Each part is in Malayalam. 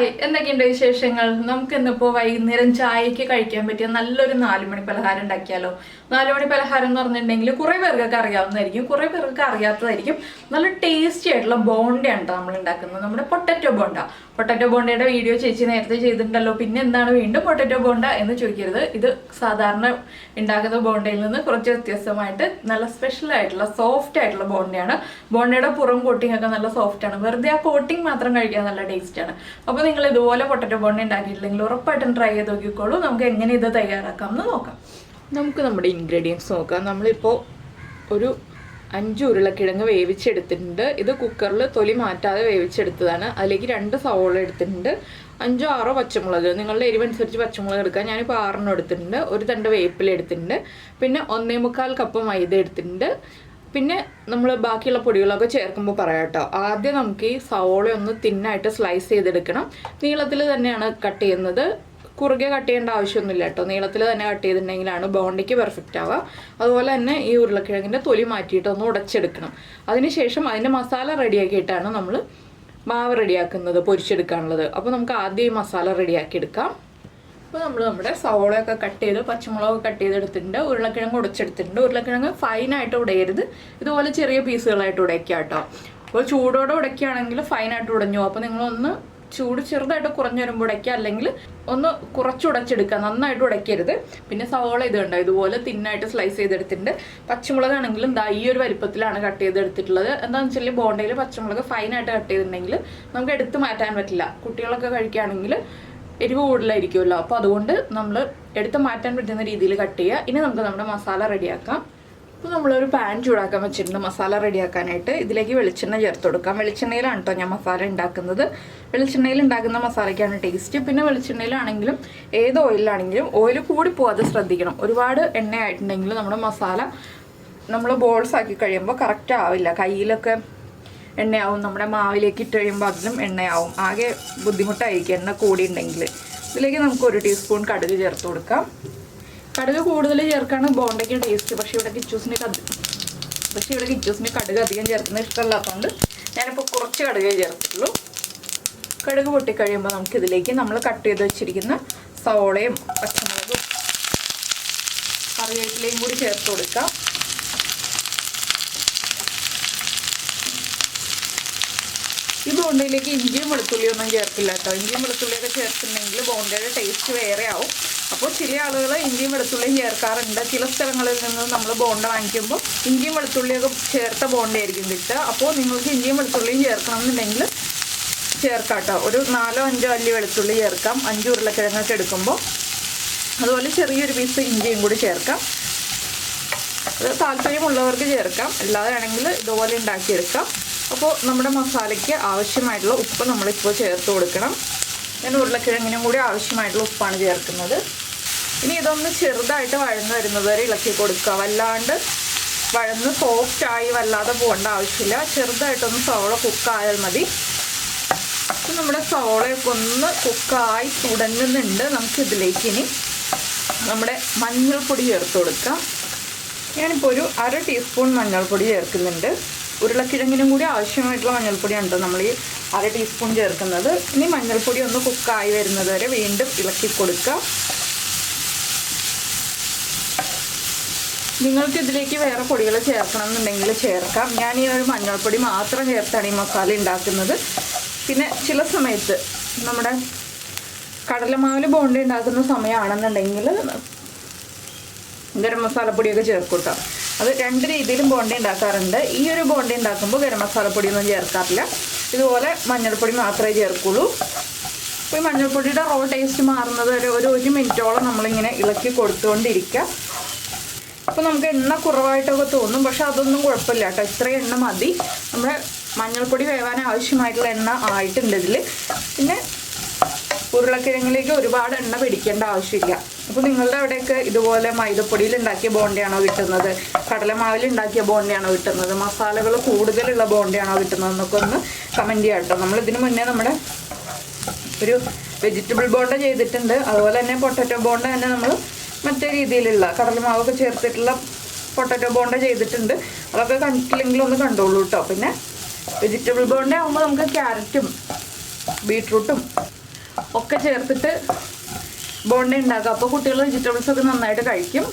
ഹായ്, എന്തൊക്കെയുണ്ട് വിശേഷങ്ങൾ? നമുക്ക് ഇന്നിപ്പോൾ വൈകുന്നേരം ചായക്ക് കഴിക്കാൻ പറ്റിയ നല്ലൊരു 4 മണി പലഹാരം ഉണ്ടാക്കിയാലോ. 4 മണി പലഹാരം എന്ന് പറഞ്ഞിട്ടുണ്ടെങ്കിൽ കുറേ പേർക്കൊക്കെ അറിയാവുന്നതായിരിക്കും, കുറേ പേർക്ക് അറിയാത്തതായിരിക്കും. നല്ല ടേസ്റ്റി ആയിട്ടുള്ള ബോണ്ടയാണ് നമ്മൾ ഉണ്ടാക്കുന്നത്, നമ്മുടെ പൊട്ടറ്റോ ബോണ്ട. പൊട്ടറ്റോ ബോണ്ടയുടെ വീഡിയോ ചേച്ചി നേരത്തെ ചെയ്തിട്ടുണ്ടല്ലോ, പിന്നെ എന്താണ് വീണ്ടും പൊട്ടറ്റോ ബോണ്ട എന്ന് ചോദിക്കരുത്. ഇത് സാധാരണ ഉണ്ടാക്കുന്ന ബോണ്ടയിൽ നിന്ന് കുറച്ച് വ്യത്യസ്തമായിട്ട് നല്ല സ്പെഷ്യൽ ആയിട്ടുള്ള സോഫ്റ്റ് ആയിട്ടുള്ള ബോണ്ടയാണ്. ബോണ്ടയുടെ പുറം കോട്ടിംഗ് ഒക്കെ നല്ല സോഫ്റ്റ് ആണ്, വെറുതെ ആ കോട്ടിംഗ് മാത്രം കഴിക്കാൻ നല്ല ടേസ്റ്റ് ആണ്. അപ്പോൾ നിങ്ങൾ ഇതുപോലെ പൊട്ടറ്റോ ബോണ്ട ഉണ്ടാക്കിയിട്ടില്ലെങ്കിൽ ഉറപ്പായിട്ടും ട്രൈ ചെയ്ത് നോക്കിക്കോളൂ. നമുക്ക് എങ്ങനെ ഇത് തയ്യാറാക്കാം എന്ന് നോക്കാം. നമുക്ക് നമ്മുടെ ഇൻഗ്രീഡിയൻസ് നോക്കാം. നമ്മളിപ്പോൾ ഒരു 5 ഉരുളക്കിഴങ്ങ് വേവിച്ചെടുത്തിട്ടുണ്ട്. ഇത് കുക്കറിൽ തൊലി മാറ്റാതെ വേവിച്ചെടുത്തതാണ്. അതിലേക്ക് 2 സവോള എടുത്തിട്ടുണ്ട്, 5 6 പച്ചമുളക്, നിങ്ങളുടെ എരിവനുസരിച്ച് പച്ചമുളക് എടുക്കാം. ഞാനിപ്പോൾ 6 എടുത്തിട്ടുണ്ട്. ഒരു തണ്ട് വേപ്പില എടുത്തിട്ടുണ്ട്. പിന്നെ 1.25 കപ്പ് മൈദ എടുത്തിട്ടുണ്ട്. പിന്നെ നമ്മൾ ബാക്കിയുള്ള പൊടികളൊക്കെ ചേർക്കുമ്പോൾ പറയാം കേട്ടോ. ആദ്യം നമുക്ക് ഈ സവോള ഒന്ന് തിന്നായിട്ട് സ്ലൈസ് ചെയ്തെടുക്കണം. നീളത്തിൽ തന്നെയാണ് കട്ട് ചെയ്യുന്നത്, കുറുകെ കട്ട് ചെയ്യേണ്ട ആവശ്യമൊന്നുമില്ല കേട്ടോ. നീളത്തിൽ തന്നെ കട്ട് ചെയ്തിട്ടുണ്ടെങ്കിലാണ് ബോണ്ടയ്ക്ക് പെർഫെക്റ്റ് ആവുക. അതുപോലെ തന്നെ ഈ ഉരുളക്കിഴങ്ങിൻ്റെ തൊലി മാറ്റിയിട്ട് ഒന്ന് ഉടച്ചെടുക്കണം. അതിനുശേഷം അതിൻ്റെ മസാല റെഡിയാക്കിയിട്ടാണ് നമ്മൾ മാവ് റെഡിയാക്കുന്നത്, പൊരിച്ചെടുക്കാനുള്ളത്. അപ്പോൾ നമുക്ക് ആദ്യം ഈ മസാല റെഡിയാക്കി എടുക്കാം. അപ്പോൾ നമ്മൾ നമ്മുടെ സവോളയൊക്കെ കട്ട് ചെയ്ത് പച്ചമുളക് കട്ട് ചെയ്തെടുത്തിട്ടുണ്ട്, ഉരുളക്കിഴങ്ങ് ഉടച്ചെടുത്തിട്ടുണ്ട്. ഉരുളക്കിഴങ്ങ് ഫൈനായിട്ട് ഉടയരുത്, ഇതുപോലെ ചെറിയ പീസുകളായിട്ട് ഉടയ്ക്കുക കേട്ടോ. അപ്പോൾ ചൂടോടെ ഉടയ്ക്കുകയാണെങ്കിൽ ഫൈനായിട്ട് ഉടഞ്ഞു. അപ്പോൾ നിങ്ങളൊന്ന് ചൂട് ചെറുതായിട്ട് കുറഞ്ഞു വരുമ്പോൾ ഉടയ്ക്കുക, അല്ലെങ്കിൽ ഒന്ന് കുറച്ചുടച്ചെടുക്കുക, നന്നായിട്ട് ഉടയ്ക്കരുത്. പിന്നെ സവോള ഇത് കണ്ടോ, ഇതുപോലെ തിന്നായിട്ട് സ്ലൈസ് ചെയ്തെടുത്തിട്ടുണ്ട്. പച്ചമുളകാണെങ്കിലും ഈ ഒരു വലിപ്പത്തിലാണ് കട്ട് ചെയ്തെടുത്തിട്ടുള്ളത്. എന്താണെന്ന് വെച്ചാൽ ബോണ്ടയിൽ പച്ചമുളക് ഫൈനായിട്ട് കട്ട് ചെയ്തിട്ടുണ്ടെങ്കിൽ നമുക്ക് എടുത്ത് മാറ്റാൻ പറ്റില്ല. കുട്ടികളൊക്കെ കഴിക്കുകയാണെങ്കിൽ എരിവ് കൂടുതലായിരിക്കുമല്ലോ, അപ്പോൾ അതുകൊണ്ട് നമ്മൾ എടുത്ത് മാറ്റാൻ പറ്റുന്ന രീതിയിൽ കട്ട് ചെയ്യുക. ഇനി നമുക്ക് നമ്മുടെ മസാല റെഡിയാക്കാം. അപ്പോൾ നമ്മളൊരു പാൻ ചൂടാക്കാൻ വെച്ചിട്ടുണ്ട് മസാല റെഡിയാക്കാനായിട്ട്. ഇതിലേക്ക് വെളിച്ചെണ്ണ ചേർത്ത് കൊടുക്കാം. വെളിച്ചെണ്ണയിലാണ് കേട്ടോ ഞാൻ മസാല ഉണ്ടാക്കുന്നത്. വെളിച്ചെണ്ണയിൽ ഉണ്ടാക്കുന്ന മസാലയ്ക്കാണ് ടേസ്റ്റ്. പിന്നെ വെളിച്ചെണ്ണയിലാണെങ്കിലും ഏത് ഓയിലാണെങ്കിലും ഓയിൽ കൂടി പോകാതെ ശ്രദ്ധിക്കണം. ഒരുപാട് എണ്ണ ആയിട്ടുണ്ടെങ്കിൽ നമ്മുടെ മസാല നമ്മൾ ബോൾസ് ആക്കി കഴിയുമ്പോൾ കറക്റ്റ് ആവില്ല. കയ്യിലൊക്കെ എണ്ണയാവും, നമ്മുടെ മാവിലേക്ക് ഇട്ട് കഴിയുമ്പോൾ അതിലും എണ്ണയാവും. ആകെ ബുദ്ധിമുട്ടായിരിക്കും എണ്ണ കൂടിയുണ്ടെങ്കിൽ. ഇതിലേക്ക് നമുക്ക് 1 ടീസ്പൂൺ കടുക് ചേർത്ത് കൊടുക്കാം. കടുക് കൂടുതൽ ചേർക്കാണ് ബോണ്ടയ്ക്ക് ടേസ്റ്റ്. പക്ഷേ ഇവിടെ കിച്ചൂസിന് കടുക് അധികം ചേർക്കുന്ന ഇഷ്ടമല്ലാത്തതുകൊണ്ട് ഞാനിപ്പോൾ കുറച്ച് കടുകേ ചേർത്തുള്ളൂ. കടുക് പൊട്ടിക്കഴിയുമ്പോൾ നമുക്കിതിലേക്ക് നമ്മൾ കട്ട് ചെയ്ത് വെച്ചിരിക്കുന്ന സവോളയും പച്ചമുളകും കറിവേപ്പിലയും കൂടി ചേർത്ത് കൊടുക്കാം. ഈ ബോണ്ടയിലേക്ക് ഇഞ്ചിയും വെളുത്തുള്ളിയും ഒന്നും ചേർക്കില്ല കേട്ടോ. ഇഞ്ചിയും വെളുത്തുള്ളിയൊക്കെ ചേർത്തിട്ടുണ്ടെങ്കിൽ ബോണ്ടയുടെ ടേസ്റ്റ് വേറെ ആവും. അപ്പോൾ ചില ആളുകൾ ഇഞ്ചിയും വെളുത്തുള്ളിയും ചേർക്കാറുണ്ട്. ചില സ്ഥലങ്ങളിൽ നിന്ന് നമ്മൾ ബോണ്ട വാങ്ങിക്കുമ്പോൾ ഇഞ്ചിയും വെളുത്തുള്ളിയൊക്കെ ചേർത്ത ബോണ്ടയായിരിക്കും കിട്ടുക. അപ്പോൾ നിങ്ങൾക്ക് ഇഞ്ചിയും വെളുത്തുള്ളിയും ചേർക്കണം എന്നുണ്ടെങ്കിൽ ചേർക്കാം കേട്ടോ. ഒരു 4 5 അല്ലി വെളുത്തുള്ളി ചേർക്കാം 5 ഉരുളക്കിഴങ്ങൊക്കെ എടുക്കുമ്പോൾ. അതുപോലെ ചെറിയൊരു പീസ് ഇഞ്ചിയും കൂടി ചേർക്കാം. അത് താല്പര്യമുള്ളവർക്ക് ചേർക്കാം, അല്ലാതെ ആണെങ്കിൽ ഇതുപോലെ ഉണ്ടാക്കിയെടുക്കാം. അപ്പോൾ നമ്മുടെ മസാലയ്ക്ക് ആവശ്യമായിട്ടുള്ള ഉപ്പ് നമ്മളിപ്പോൾ ചേർത്ത് കൊടുക്കണം. ഞാൻ ഉരുളക്കിഴങ്ങിനും കൂടി ആവശ്യമായിട്ടുള്ള ഉപ്പാണ് ചേർക്കുന്നത്. ഇനി ഇതൊന്ന് ചെറുതായിട്ട് വഴന്ന് വരുന്നത് വരെ ഇളക്കി കൊടുക്കുക. വല്ലാണ്ട് വഴന്ന് സോഫ്റ്റായി വല്ലാതെ പോകേണ്ട ആവശ്യമില്ല. ചെറുതായിട്ടൊന്ന് സവോള കുക്കായാൽ മതി. അപ്പം നമ്മുടെ സവോളയൊക്കെ ഒന്ന് കുക്കായി തുടങ്ങുന്നുണ്ട്. നമുക്കിതിലേക്ക് ഇനി നമ്മുടെ മഞ്ഞൾപ്പൊടി ചേർത്ത് കൊടുക്കാം. ഞാനിപ്പോൾ ഒരു 1/2 ടീസ്പൂൺ മഞ്ഞൾപ്പൊടി ചേർക്കുന്നുണ്ട്. ഉരുളക്കിഴങ്ങിനും കൂടി ആവശ്യമായിട്ടുള്ള മഞ്ഞൾപ്പൊടിയാണ് നമ്മൾ ഈ 1/2 ടീസ്പൂൺ ചേർക്കുന്നത്. ഇനി മഞ്ഞൾപ്പൊടി ഒന്ന് കുക്കായി വരുന്നത് വരെ വീണ്ടും ഇളക്കി കൊടുക്കുക. നിങ്ങൾക്ക് ഇതിലേക്ക് വേറെ പൊടികൾ ചേർക്കണം എന്നുണ്ടെങ്കിൽ ചേർക്കാം. ഞാൻ ഈ ഒരു മഞ്ഞൾപ്പൊടി മാത്രം ചേർത്താണ് ഈ മസാല ഉണ്ടാക്കുന്നത്. പിന്നെ ചില സമയത്ത് നമ്മുടെ കടലമാവിൽ ബോണ്ട ഉണ്ടാക്കുന്ന സമയമാണെന്നുണ്ടെങ്കിൽ ഗരം മസാലപ്പൊടിയൊക്കെ ചേർക്കും കേട്ടോ. അത് 2 രീതിയിലും ബോണ്ട ഉണ്ടാക്കാറുണ്ട്. ഈ ഒരു ബോണ്ട ഉണ്ടാക്കുമ്പോൾ ഗരം മസാലപ്പൊടിയൊന്നും ചേർക്കാറില്ല, ഇതുപോലെ മഞ്ഞൾപ്പൊടി മാത്രമേ ചേർക്കുള്ളൂ. അപ്പോൾ ഈ മഞ്ഞൾപ്പൊടിയുടെ റോ ടേസ്റ്റ് മാറുന്നത് വരെ ഒരു 1 മിനിറ്റോളം നമ്മളിങ്ങനെ ഇളക്കി കൊടുത്തുകൊണ്ടിരിക്കുക. അപ്പോൾ നമുക്ക് എണ്ണ കുറവായിട്ടൊക്കെ തോന്നും, പക്ഷെ അതൊന്നും കുഴപ്പമില്ല കേട്ടോ. ഇത്രയും എണ്ണ മതി. നമ്മുടെ മഞ്ഞൾപ്പൊടി വേവാൻ ആവശ്യമായിട്ടുള്ള എണ്ണ ആയിട്ടുണ്ട് ഇതിൽ. പിന്നെ ഉരുളക്കിഴങ്ങിലേക്ക് ഒരുപാട് എണ്ണ പിടിക്കേണ്ട ആവശ്യമില്ല. അപ്പോൾ നിങ്ങളുടെ അവിടെയൊക്കെ ഇതുപോലെ മൈദപ്പൊടിയിൽ ഉണ്ടാക്കിയ ബോണ്ടയാണോ കിട്ടുന്നത്, കടലമാവിൽ ഉണ്ടാക്കിയ ബോണ്ടയാണോ കിട്ടുന്നത്, മസാലകൾ കൂടുതലുള്ള ബോണ്ടയാണോ കിട്ടുന്നതെന്നൊക്കെ ഒന്ന് കമൻറ്റ് ചെയ്യാം കേട്ടോ. നമ്മളിതിന് മുന്നേ നമ്മുടെ ഒരു വെജിറ്റബിൾ ബോണ്ട ചെയ്തിട്ടുണ്ട്. അതുപോലെ തന്നെ പൊട്ടറ്റോ ബോണ്ട തന്നെ നമ്മൾ മറ്റേ രീതിയിലുള്ള കടലമാവൊക്കെ ചേർത്തിട്ടുള്ള പൊട്ടറ്റോ ബോണ്ട ചെയ്തിട്ടുണ്ട്. അതൊക്കെ കണ്ടിട്ടില്ലെങ്കിലും ഒന്ന് കണ്ടോളൂ കേട്ടോ. പിന്നെ വെജിറ്റബിൾ ബോണ്ട ആകുമ്പോൾ നമുക്ക് ക്യാരറ്റും ബീട്രൂട്ടും ഒക്കെ ചേർത്തിട്ട് ബോണ്ട ഉണ്ടാക്കുക. അപ്പോൾ കുട്ടികൾ വെജിറ്റബിൾസൊക്കെ നന്നായിട്ട് കഴിക്കും.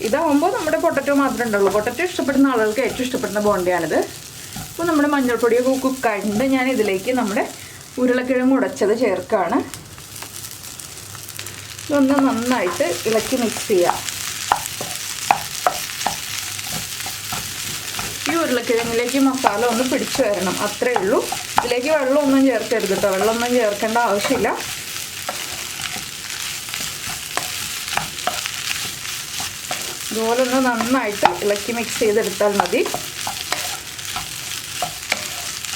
ഇതാകുമ്പോൾ നമ്മുടെ പൊട്ടറ്റോ മാത്രമേ ഉണ്ടാവുള്ളൂ. പൊട്ടറ്റോ ഇഷ്ടപ്പെടുന്ന ആളുകൾക്ക് ഏറ്റവും ഇഷ്ടപ്പെടുന്ന ബോണ്ടയാണിത്. അപ്പോൾ നമ്മുടെ മഞ്ഞൾപ്പൊടിയൊക്കെ കുക്കായിട്ടുണ്ട്. ഞാൻ ഇതിലേക്ക് നമ്മുടെ ഉരുളക്കിഴങ്ങ് ഉടച്ചത് ചേർക്കുകയാണ്. ഇതൊന്ന് നന്നായിട്ട് ഇളക്കി മിക്സ് ചെയ്യാം. ഈ ഉരുളക്കിഴങ്ങിലേക്ക് മസാല ഒന്ന് പിടിച്ചു വരണം, അത്രയേ ഉള്ളൂ. ഇതിലേക്ക് വെള്ളമൊന്നും ചേർക്കരുത് കേട്ടോ, വെള്ളമൊന്നും ചേർക്കേണ്ട ആവശ്യമില്ല. ഇതുപോലെ ഒന്ന് നന്നായിട്ട് ഇളക്കി മിക്സ് ചെയ്തെടുത്താൽ മതി.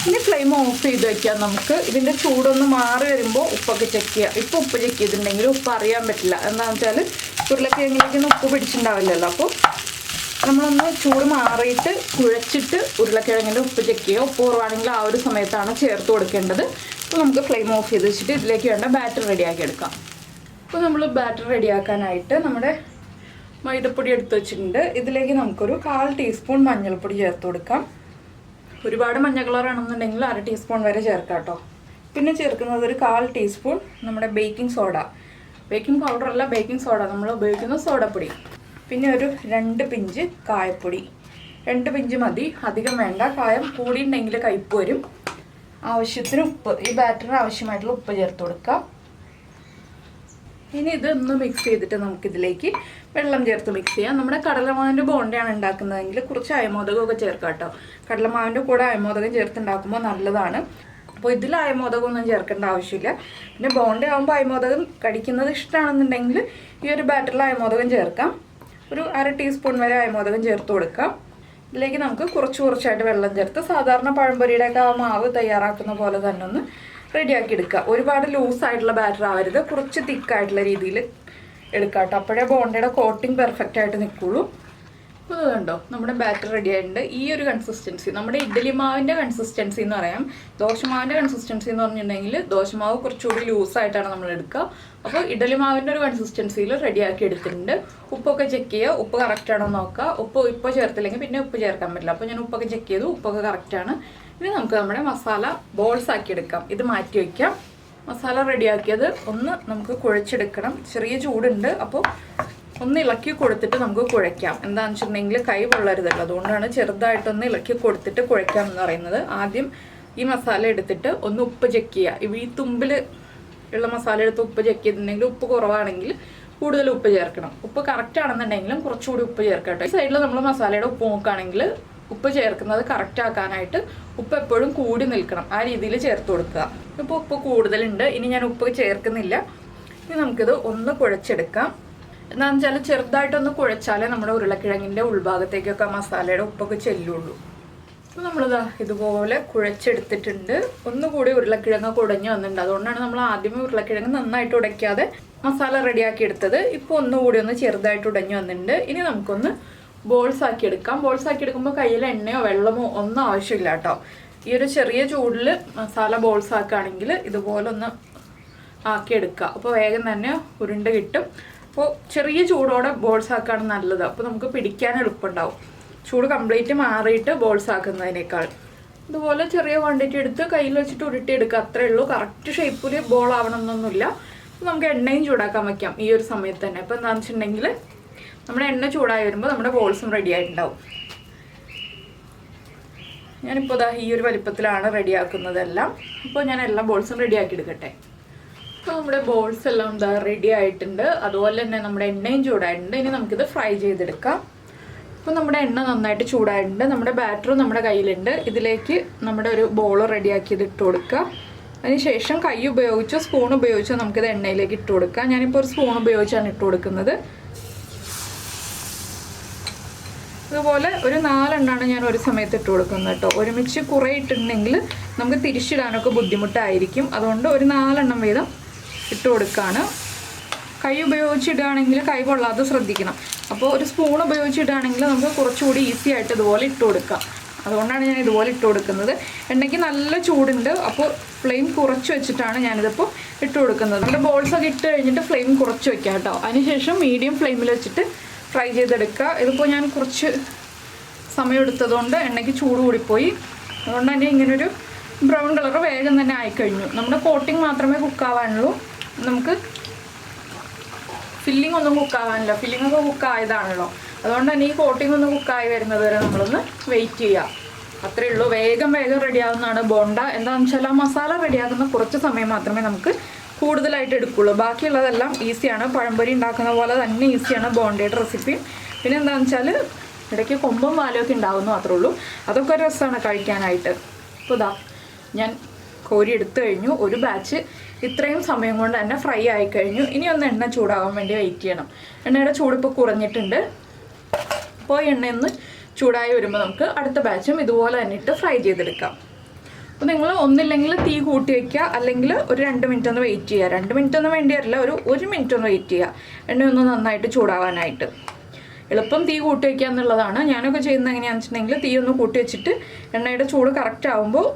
ഇനി ഫ്ലെയിം ഓഫ് ചെയ്ത് വയ്ക്കാം. നമുക്ക് ഇതിൻ്റെ ചൂടൊന്ന് മാറി വരുമ്പോൾ ഉപ്പൊക്കെ ചെക്ക് ചെയ്യാം. ഇപ്പോൾ ഉപ്പ് ചെക്ക് ചെയ്തിട്ടുണ്ടെങ്കിൽ ഉപ്പ് അറിയാൻ പറ്റില്ല. എന്താണെന്ന് വെച്ചാൽ ഉരുളക്കിഴങ്ങിലേക്കൊന്നും ഉപ്പ് പിടിച്ചിട്ടുണ്ടാവില്ലല്ലോ. അപ്പോൾ നമ്മളൊന്ന് ചൂട് മാറിയിട്ട് കുഴച്ചിട്ട് ഉരുളക്കിഴങ്ങിൻ്റെ ഉപ്പ് ചെക്ക് ചെയ്യുക. ഉപ്പ് കുറവാണെങ്കിൽ ആ ഒരു സമയത്താണ് ചേർത്ത് കൊടുക്കേണ്ടത്. അപ്പോൾ നമുക്ക് ഫ്ലെയിം ഓഫ് ചെയ്ത് വെച്ചിട്ട് ഇതിലേക്ക് വേണ്ട ബാറ്റർ റെഡിയാക്കി എടുക്കാം. അപ്പോൾ നമ്മൾ ബാറ്റർ റെഡിയാക്കാനായിട്ട് നമ്മുടെ മൈദപ്പൊടി എടുത്ത് വെച്ചിട്ടുണ്ട്. ഇതിലേക്ക് നമുക്കൊരു 1/4 ടീസ്പൂൺ മഞ്ഞൾപ്പൊടി ചേർത്ത് കൊടുക്കാം. ഒരുപാട് മഞ്ഞ കളറാണെന്നുണ്ടെങ്കിൽ 1/2 ടീസ്പൂൺ വരെ ചേർക്കാം കേട്ടോ. പിന്നെ ചേർക്കുന്നത് ഒരു 1/4 ടീസ്പൂൺ നമ്മുടെ ബേക്കിംഗ് സോഡ. ബേക്കിംഗ് പൗഡർ അല്ല, ബേക്കിംഗ് സോഡ, നമ്മൾ ഉപയോഗിക്കുന്ന സോഡപ്പൊടി. പിന്നെ ഒരു 2 പിഞ്ച് കായപ്പൊടി. 2 പിഞ്ച് മതി, അധികം വേണ്ട. കായം കൂടിയിട്ടുണ്ടെങ്കിൽ കയ്പ്പ് വരും. ആവശ്യത്തിന് ഉപ്പ്, ഈ ബാറ്ററിന് ആവശ്യമായിട്ടുള്ള ഉപ്പ് ചേർത്ത് കൊടുക്കാം. ഇനി ഇതൊന്ന് മിക്സ് ചെയ്തിട്ട് നമുക്കിതിലേക്ക് വെള്ളം ചേർത്ത് മിക്സ് ചെയ്യാം. നമ്മുടെ കടലമാവിൻ്റെ ബോണ്ടയാണ് ഉണ്ടാക്കുന്നതെങ്കിൽ കുറച്ച് അയമോദകമൊക്കെ ചേർക്കാം കേട്ടോ. കടലമാവിൻ്റെ കൂടെ അയമോദകം ചേർത്തുണ്ടാക്കുമ്പോൾ നല്ലതാണ്. അപ്പോൾ ഇതിൽ അയമോദകമൊന്നും ചേർക്കേണ്ട ആവശ്യമില്ല. പിന്നെ ബോണ്ട ആകുമ്പോൾ അയമോദകം കടിക്കുന്നത് ഇഷ്ടമാണെന്നുണ്ടെങ്കിൽ ഈ ഒരു ബാറ്ററിൽ അയമോദകം ചേർക്കാം. ഒരു 1/2 ടീസ്പൂൺ വരെ അയമോദകം ചേർത്ത് കൊടുക്കാം. ഇതിലേക്ക് നമുക്ക് കുറച്ചായിട്ട് വെള്ളം ചേർത്ത് സാധാരണ പഴംപൊരിയുടെയൊക്കെ ആ മാവ് തയ്യാറാക്കുന്ന പോലെ തന്നെ ഒന്ന് റെഡിയാക്കി എടുക്കുക. ഒരുപാട് ലൂസായിട്ടുള്ള ബാറ്റർ ആവരുത്, കുറച്ച് തിക്കായിട്ടുള്ള രീതിയിൽ എടുക്കാം കേട്ടോ. അപ്പോഴേ ബോണ്ടയുടെ കോട്ടിങ് പെർഫെക്റ്റ് ആയിട്ട് നിൽക്കുള്ളൂ. അപ്പോൾ അത് കണ്ടോ, നമ്മുടെ ബാറ്റർ റെഡി ആയിട്ടുണ്ട്. ഈ ഒരു കൺസിസ്റ്റൻസി നമ്മുടെ ഇഡ്ഡലി മാവിൻ്റെ കൺസിസ്റ്റൻസി എന്ന് പറയാം. ദോശമാവിൻ്റെ കൺസിസ്റ്റൻസി എന്ന് പറഞ്ഞിട്ടുണ്ടെങ്കിൽ ദോശമാവ് കുറച്ചുകൂടി ലൂസായിട്ടാണ് നമ്മൾ എടുക്കുക. അപ്പോൾ ഇഡ്ഡലി മാവിൻ്റെ ഒരു കൺസിസ്റ്റൻസിയിൽ റെഡിയാക്കി എടുത്തിട്ടുണ്ട്. ഉപ്പൊക്കെ ചെക്ക് ചെയ്യുക, ഉപ്പ് കറക്റ്റാണോ നോക്കുക. ഉപ്പ് ഇപ്പോൾ ചേർത്തില്ലെങ്കിൽ പിന്നെ ഉപ്പ് ചേർക്കാൻ പറ്റില്ല. അപ്പോൾ ഞാൻ ഉപ്പൊക്കെ ചെക്ക് ചെയ്തു, ഉപ്പൊക്കെ കറക്റ്റാണ്. ഇനി നമുക്ക് നമ്മുടെ മസാല ബോൾസ് ആക്കി എടുക്കാം. ഇത് മാറ്റി വയ്ക്കാം. മസാല റെഡിയാക്കിയത് ഒന്ന് നമുക്ക് കുഴച്ചെടുക്കണം. ചെറിയ ചൂടുണ്ട്, അപ്പോൾ ഒന്ന് ഇളക്കി കൊടുത്തിട്ട് നമുക്ക് കുഴയ്ക്കാം. എന്താണെന്ന് വെച്ചിട്ടുണ്ടെങ്കിൽ കൈ പൊള്ളരുതല്ലോ, അതുകൊണ്ടാണ് ചെറുതായിട്ടൊന്ന് ഇളക്കി കൊടുത്തിട്ട് കുഴയ്ക്കാം എന്ന് പറയുന്നത്. ആദ്യം ഈ മസാല എടുത്തിട്ട് ഒന്ന് ഉപ്പ് ചെക്ക് ചെയ്യുക. ഈ തുമ്പിൽ ഉള്ള മസാല എടുത്ത് ഉപ്പ് ചെക്ക് ചെയ്തിട്ടുണ്ടെങ്കിൽ ഉപ്പ് കുറവാണെങ്കിൽ കൂടുതൽ ഉപ്പ് ചേർക്കണം. ഉപ്പ് കറക്റ്റ് ആണെന്നുണ്ടെങ്കിലും കുറച്ചുകൂടി ഉപ്പ് ചേർക്കട്ടെ. ഈ സൈഡിൽ നമ്മൾ മസാലയുടെ ഉപ്പ് നോക്കുകയാണെങ്കിൽ ഉപ്പ് ചേർക്കുന്നത് കറക്റ്റ് ആക്കാനായിട്ട് ഉപ്പ് എപ്പോഴും കൂടി നിൽക്കണം, ആ രീതിയിൽ ചേർത്ത് കൊടുക്കുക. ഇപ്പോൾ ഉപ്പ് കൂടുതലുണ്ട്, ഇനി ഞാൻ ഉപ്പ് ചേർക്കുന്നില്ല. ഇനി നമുക്കിത് ഒന്ന് കുഴച്ചെടുക്കാം. എന്താണെന്ന് വെച്ചാൽ ചെറുതായിട്ടൊന്ന് കുഴച്ചാലേ നമ്മുടെ ഉരുളക്കിഴങ്ങിൻ്റെ ഉൾഭാഗത്തേക്കൊക്കെ മസാലയുടെ ഉപ്പൊക്കെ ചെല്ലുള്ളൂ. അപ്പോൾ നമ്മളിതാ ഇതുപോലെ കുഴച്ചെടുത്തിട്ടുണ്ട്. ഒന്നുകൂടി ഉരുളക്കിഴങ്ങ് കുടഞ്ഞു വന്നിട്ടുണ്ട്. അതുകൊണ്ടാണ് നമ്മൾ ആദ്യമേ ഉരുളക്കിഴങ്ങ് നന്നായിട്ട് ഉടയ്ക്കാതെ മസാല റെഡിയാക്കി എടുത്തത്. ഇപ്പോൾ ഒന്നുകൂടി ഒന്ന് ചെറുതായിട്ട് ഉടഞ്ഞു വന്നിട്ടുണ്ട്. ഇനി നമുക്കൊന്ന് ബോൾസ് ആക്കി എടുക്കാം. ബോൾസ് ആക്കി എടുക്കുമ്പോൾ കയ്യിൽ എണ്ണയോ വെള്ളമോ ഒന്നും ആവശ്യമില്ല കേട്ടോ. ഈ ഒരു ചെറിയ ചൂടിൽ മസാല ബോൾസ് ആക്കുകയാണെങ്കിൽ ഇതുപോലെ ഒന്ന് ആക്കിയെടുക്കുക. അപ്പോൾ വേഗം തന്നെ ഉരുണ്ട് കിട്ടും. അപ്പോൾ ചെറിയ ചൂടോടെ ബോൾസ് ആക്കുകയാണ് നല്ലത്. അപ്പോൾ നമുക്ക് പിടിക്കാൻ എളുപ്പമുണ്ടാവും, ചൂട് കംപ്ലീറ്റ് മാറിയിട്ട് ബോൾസ് ആക്കുന്നതിനേക്കാൾ. ഇതുപോലെ ചെറിയ ക്വാണ്ടിറ്റി എടുത്ത് കയ്യിൽ വെച്ചിട്ട് ഉരുട്ടിയെടുക്കുക, അത്രയേ ഉള്ളൂ. കറക്റ്റ് ഷേപ്പിൽ ബോൾ ആവണമെന്നൊന്നുമില്ല. നമുക്ക് എണ്ണയും ചൂടാക്കാൻ വയ്ക്കാം ഈ ഒരു സമയത്ത് തന്നെ. അപ്പോൾ എന്താണെന്ന് വെച്ചിട്ടുണ്ടെങ്കിൽ നമ്മുടെ എണ്ണ ചൂടായി വരുമ്പോൾ നമ്മുടെ ബോൾസും റെഡി ആയിട്ടുണ്ടാവും. ഞാനിപ്പോൾ ഇതാ ഈ ഒരു വലിപ്പത്തിലാണ് റെഡിയാക്കുന്നതെല്ലാം. അപ്പോൾ ഞാൻ എല്ലാ ബോൾസും റെഡിയാക്കി എടുക്കട്ടെ. അപ്പോൾ നമ്മുടെ ബോൾസ് എല്ലാം ഇതാ റെഡി ആയിട്ടുണ്ട്. അതുപോലെ തന്നെ നമ്മുടെ എണ്ണയും ചൂടായിട്ടുണ്ട്. ഇനി നമുക്കിത് ഫ്രൈ ചെയ്തെടുക്കാം. അപ്പോൾ നമ്മുടെ എണ്ണ നന്നായിട്ട് ചൂടായിട്ടുണ്ട്. നമ്മുടെ ബാറ്ററും നമ്മുടെ കയ്യിലുണ്ട്. ഇതിലേക്ക് നമ്മുടെ ഒരു ബോൾ റെഡിയാക്കിയത് ഇട്ട് കൊടുക്കുക. അതിനുശേഷം കൈ ഉപയോഗിച്ചോ സ്പൂൺ ഉപയോഗിച്ചോ നമുക്കിത് എണ്ണയിലേക്ക് ഇട്ട് കൊടുക്കാം. ഞാനിപ്പോൾ ഒരു സ്പൂൺ ഉപയോഗിച്ചാണ് ഇട്ട് കൊടുക്കുന്നത്. അതുപോലെ ഒരു 4 എണ്ണമാണ് ഞാൻ ഒരു സമയത്ത് ഇട്ട് കൊടുക്കുന്നത് കേട്ടോ. ഒരുമിച്ച് കുറേ ഇട്ടിട്ടുണ്ടെങ്കിൽ നമുക്ക് തിരിച്ചിടാനൊക്കെ ബുദ്ധിമുട്ടായിരിക്കും. അതുകൊണ്ട് ഒരു 4 എണ്ണം വീതം ഇട്ട് കൊടുക്കുകയാണ്. കൈ ഉപയോഗിച്ചിടുകയാണെങ്കിൽ കൈ കൊള്ളാതെ ശ്രദ്ധിക്കണം. അപ്പോൾ ഒരു സ്പൂൺ ഉപയോഗിച്ചിടുകയാണെങ്കിൽ നമുക്ക് കുറച്ചുകൂടി ഈസി ആയിട്ട് ഇതുപോലെ ഇട്ട് കൊടുക്കാം. അതുകൊണ്ടാണ് ഞാൻ ഇതുപോലെ ഇട്ട് കൊടുക്കുന്നത്. എണ്ണയ്ക്ക് നല്ല ചൂടുണ്ട്, അപ്പോൾ ഫ്ലെയിം കുറച്ച് വെച്ചിട്ടാണ് ഞാനിതിപ്പോൾ ഇട്ട് കൊടുക്കുന്നത്. നമ്മുടെ ബോൾസൊക്കെ ഇട്ട് കഴിഞ്ഞിട്ട് ഫ്ലെയിം കുറച്ച് വെക്കാം കേട്ടോ. അതിനുശേഷം മീഡിയം ഫ്ലെയിമിൽ വെച്ചിട്ട് ഫ്രൈ ചെയ്തെടുക്കുക. ഇതിപ്പോൾ ഞാൻ കുറച്ച് സമയം എടുത്തതുകൊണ്ട് എണ്ണയ്ക്ക് ചൂട് കൂടിപ്പോയി. അതുകൊണ്ട് തന്നെ ഇങ്ങനൊരു ബ്രൗൺ കളർ വേഗം തന്നെ ആയിക്കഴിഞ്ഞു. നമ്മുടെ കോട്ടിങ് മാത്രമേ കുക്കാവാനുള്ളൂ. നമുക്ക് ഫില്ലിംഗ് ഒന്നും കുക്കാവാനില്ല, ഫില്ലിംഗ് ഒക്കെ കുക്കായതാണല്ലോ, അതുകൊണ്ട് തന്നെ ഈ കോട്ടിംഗ് ഒന്ന് കുക്കായി വരുന്നത് വരെ നമ്മളൊന്ന് വെയിറ്റ് ചെയ്യുക. അത്രയേ ഉള്ളൂ. വേഗം റെഡിയാവുന്നതാണ് ബോണ്ട. എന്താണെന്ന് വെച്ചാൽ ആ മസാല റെഡിയാക്കുന്ന കുറച്ച് സമയം മാത്രമേ നമുക്ക് കൂടുതലായിട്ട് എടുക്കുള്ളൂ. ബാക്കിയുള്ളതെല്ലാം ഈസിയാണ്. പഴംപൊരി ഉണ്ടാക്കുന്ന പോലെ തന്നെ ഈസിയാണ് ബോണ്ടയുടെ റെസിപ്പി. പിന്നെ എന്താണെന്ന് വെച്ചാൽ ഇടയ്ക്ക് കൊമ്പും വാലൊക്കെ ഉണ്ടാവുന്നു മാത്രമേ ഉള്ളൂ. അതൊക്കെ ഒരു രസമാണ് കഴിക്കാനായിട്ട്. അപ്പോൾ ഇതാ ഞാൻ കോരി എടുത്തു കഴിഞ്ഞു. ഒരു ബാച്ച് ഇത്രയും സമയം കൊണ്ട് തന്നെ ഫ്രൈ ആയിക്കഴിഞ്ഞു. ഇനി ഒന്ന് എണ്ണ ചൂടാകാൻ വേണ്ടി വെയിറ്റ് ചെയ്യണം. എണ്ണയുടെ ചൂടിപ്പോൾ കുറഞ്ഞിട്ടുണ്ട്. അപ്പോൾ എണ്ണയൊന്ന് ചൂടായി വരുമ്പോൾ നമുക്ക് അടുത്ത ബാച്ചും ഇതുപോലെ തന്നെ ഇട്ട് ഫ്രൈ ചെയ്തെടുക്കാം. അപ്പോൾ നിങ്ങൾ ഒന്നില്ലെങ്കിൽ തീ കൂട്ടി വയ്ക്കുക, അല്ലെങ്കിൽ ഒരു 2 മിനിറ്റ് ഒന്ന് വെയിറ്റ് ചെയ്യുക. 2 മിനിറ്റ് ഒന്നും വേണ്ടി വരില്ല, ഒരു മിനിറ്റ് ഒന്ന് വെയിറ്റ് ചെയ്യുക, എണ്ണയൊന്ന് നന്നായിട്ട് ചൂടാവാനായിട്ട്. എളുപ്പം തീ കൂട്ടി വയ്ക്കുക എന്നുള്ളതാണ്. ഞാനൊക്കെ ചെയ്യുന്നത് എങ്ങനെയാണെന്ന് വെച്ചിട്ടുണ്ടെങ്കിൽ തീ ഒന്ന് കൂട്ടി വെച്ചിട്ട് എണ്ണയുടെ ചൂട് കറക്റ്റ് ആകുമ്പോൾ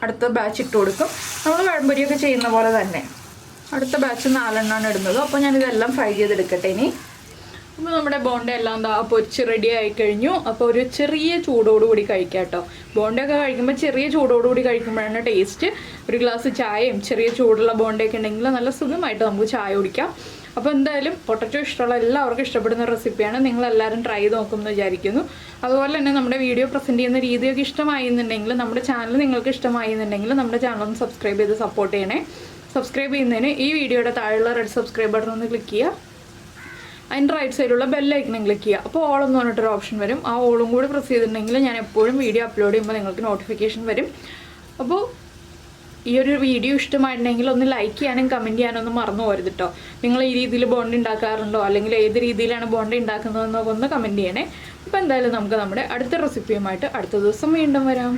അടുത്ത ബാച്ച് ഇട്ട് കൊടുക്കും. നമ്മൾ പഴംപൊരിയൊക്കെ ചെയ്യുന്ന പോലെ തന്നെ. അടുത്ത ബാച്ച് 4 എണ്ണമാണ് ഇടുന്നത്. അപ്പോൾ ഞാനിതെല്ലാം ഫ്രൈ ചെയ്തെടുക്കട്ടെ ഇനി. അപ്പോൾ നമ്മുടെ ബോണ്ട എല്ലാം എന്താ പൊരിച്ച് റെഡി ആയി കഴിഞ്ഞു. അപ്പോൾ ഒരു ചെറിയ ചൂടോടുകൂടി കഴിക്കാം കേട്ടോ. ബോണ്ടയൊക്കെ കഴിക്കുമ്പോൾ ചെറിയ ചൂടോടുകൂടി കഴിക്കുമ്പോഴാണ് ടേസ്റ്റ്. ഒരു ഗ്ലാസ് ചായയും ചെറിയ ചൂടുള്ള ബോണ്ടയൊക്കെ ഉണ്ടെങ്കിൽ നല്ല സുഖമായിട്ട് നമുക്ക് ചായ കുടിക്കാം. അപ്പോൾ എന്തായാലും പൊട്ടറ്റോ ഇഷ്ടമുള്ള എല്ലാവർക്കും ഇഷ്ടപ്പെടുന്ന റെസിപ്പിയാണ്. നിങ്ങളെല്ലാവരും ട്രൈ ചെയ്ത് നോക്കുമെന്ന് വിചാരിക്കുന്നു. അതുപോലെ തന്നെ നമ്മുടെ വീഡിയോ പ്രസൻറ്റ് ചെയ്യുന്ന രീതിയൊക്കെ ഇഷ്ടമായി എന്നുണ്ടെങ്കിൽ, നമ്മുടെ ചാനൽ നിങ്ങൾക്ക് ഇഷ്ടമായി എന്നുണ്ടെങ്കിൽ നമ്മുടെ ചാനൽ ഒന്ന് സബ്സ്ക്രൈബ് ചെയ്ത് സപ്പോർട്ട് ചെയ്യണേ. സബ്സ്ക്രൈബ് ചെയ്യുന്നതിന് ഈ വീഡിയോയുടെ താഴെയുള്ള റെഡ് സബ്സ്ക്രൈബ് ബട്ടൺ ഒന്ന് ക്ലിക്ക് ചെയ്യുക. അതിൻ്റെ റൈറ്റ് സൈഡിലുള്ള ബെല്ലൈക്കണും ക്ലിക്ക് ചെയ്യുക. അപ്പോൾ ഓൾ എന്ന് പറഞ്ഞിട്ടൊരു ഓപ്ഷൻ വരും. ആ ഓളും കൂടി പ്രസ് ചെയ്തിട്ടുണ്ടെങ്കിൽ ഞാൻ എപ്പോഴും വീഡിയോ അപ്ലോഡ് ചെയ്യുമ്പോൾ നിങ്ങൾക്ക് നോട്ടിഫിക്കേഷൻ വരും. അപ്പോൾ ഈ ഒരു വീഡിയോ ഇഷ്ടമായിട്ടുണ്ടെങ്കിൽ ഒന്ന് ലൈക്ക് ചെയ്യാനും കമൻറ്റ് ചെയ്യാനൊന്നും മറന്നു പോകരുത് കേട്ടോ. നിങ്ങൾ ഈ രീതിയിൽ ബോണ്ട ഉണ്ടാക്കാറുണ്ടോ, അല്ലെങ്കിൽ ഏത് രീതിയിലാണ് ബോണ്ട ഉണ്ടാക്കുന്നതെന്നൊക്കെ ഒന്ന് കമൻറ്റ് ചെയ്യണേ. അപ്പോൾ എന്തായാലും നമുക്ക് നമ്മുടെ അടുത്ത റെസിപ്പിയുമായിട്ട് അടുത്ത ദിവസം വീണ്ടും വരാം.